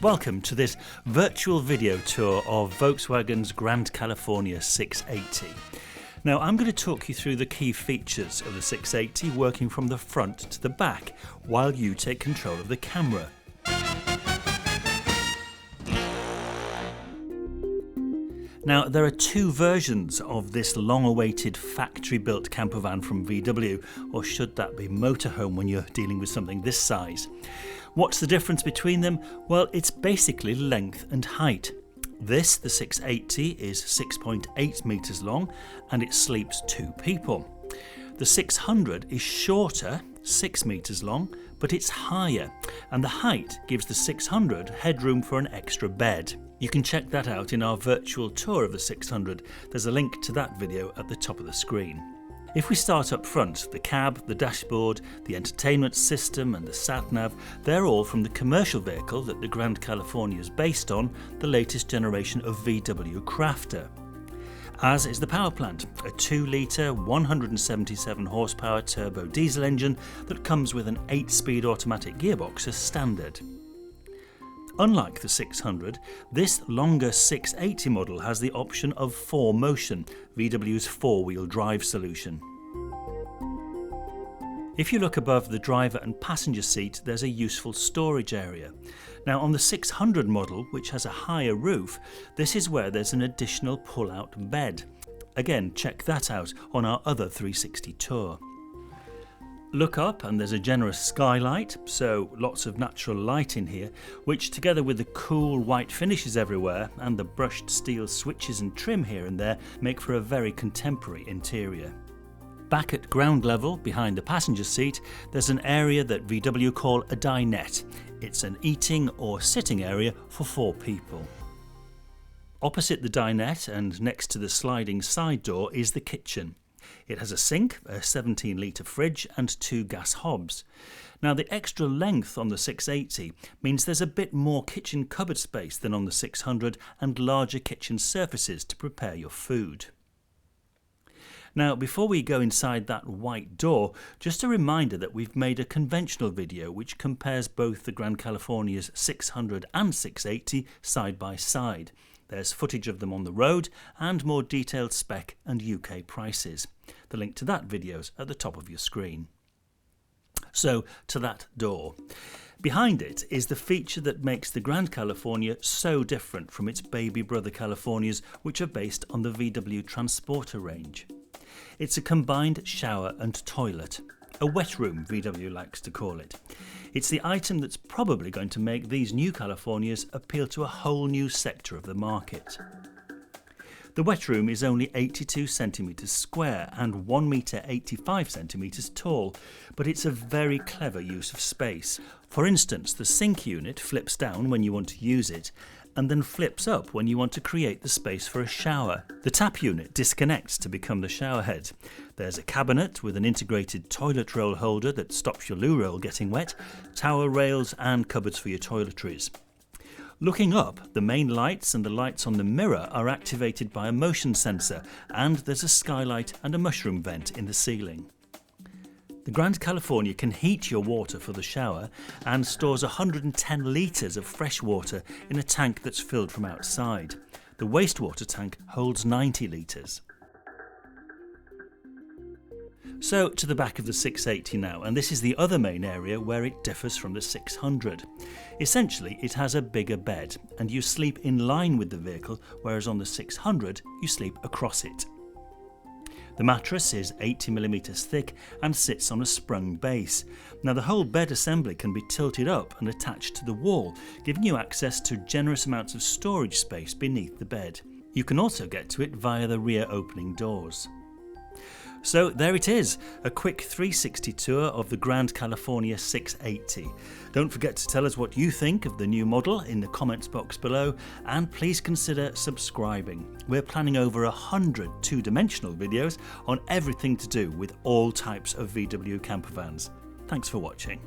Welcome to this virtual video tour of Volkswagen's Grand California 680. Now I'm going to talk you through the key features of the 680 working from the front to the back while you take control of the camera. Now there are two versions of this long-awaited factory-built campervan from VW, or should that be motorhome when you're dealing with something this size. What's the difference between them? Well, it's basically length and height. This, the 680, is 6.8 metres long and it sleeps 2 people. The 600 is shorter, 6 metres long, but it's higher, and the height gives the 600 headroom for an extra bed. You can check that out in our virtual tour of the 600. There's a link to that video at the top of the screen. If we start up front, the cab, the dashboard, the entertainment system and the sat-nav, they're all from the commercial vehicle that the Grand California is based on, the latest generation of VW Crafter. As is the power plant, a 2-litre 177 horsepower turbo diesel engine that comes with an 8-speed automatic gearbox as standard. Unlike the 600, this longer 680 model has the option of 4Motion, VW's 4-wheel drive solution. If you look above the driver and passenger seat, there's a useful storage area. Now on the 600 model, which has a higher roof, this is where there's an additional pull-out bed. Again, check that out on our other 360 tour. Look up and there's a generous skylight, so lots of natural light in here, which together with the cool white finishes everywhere and the brushed steel switches and trim here and there make for a very contemporary interior. Back at ground level, behind the passenger seat, there's an area that VW call a dinette. It's an eating or sitting area for 4 people. Opposite the dinette and next to the sliding side door is the kitchen. It has a sink, a 17-litre fridge and 2 gas hobs. Now the extra length on the 680 means there's a bit more kitchen cupboard space than on the 600 and larger kitchen surfaces to prepare your food. Now before we go inside that white door, just a reminder that we've made a conventional video which compares both the Grand California's 600 and 680 side by side. There's footage of them on the road and more detailed spec and UK prices. The link to that video's at the top of your screen. So to that door. Behind it is the feature that makes the Grand California so different from its baby brother Californias, which are based on the VW Transporter range. It's a combined shower and toilet. A wet room, VW likes to call it. It's the item that's probably going to make these new Californias appeal to a whole new sector of the market. The wet room is only 82 centimetres square and 1 metre 85 centimetres tall, but it's a very clever use of space. For instance, the sink unit flips down when you want to use it, and then flips up when you want to create the space for a shower. The tap unit disconnects to become the shower head. There's a cabinet with an integrated toilet roll holder that stops your loo roll getting wet, towel rails and cupboards for your toiletries. Looking up, the main lights and the lights on the mirror are activated by a motion sensor, and there's a skylight and a mushroom vent in the ceiling. The Grand California can heat your water for the shower and stores 110 litres of fresh water in a tank that's filled from outside. The wastewater tank holds 90 litres. So to the back of the 680 now, and this is the other main area where it differs from the 600. Essentially, it has a bigger bed and you sleep in line with the vehicle, whereas on the 600 you sleep across it. The mattress is 80mm thick and sits on a sprung base. Now the whole bed assembly can be tilted up and attached to the wall, giving you access to generous amounts of storage space beneath the bed. You can also get to it via the rear opening doors. So there it is, a quick 360 tour of the Grand California 680. Don't forget to tell us what you think of the new model in the comments box below, and please consider subscribing. We're planning over 100 two-dimensional videos on everything to do with all types of VW campervans. Thanks for watching.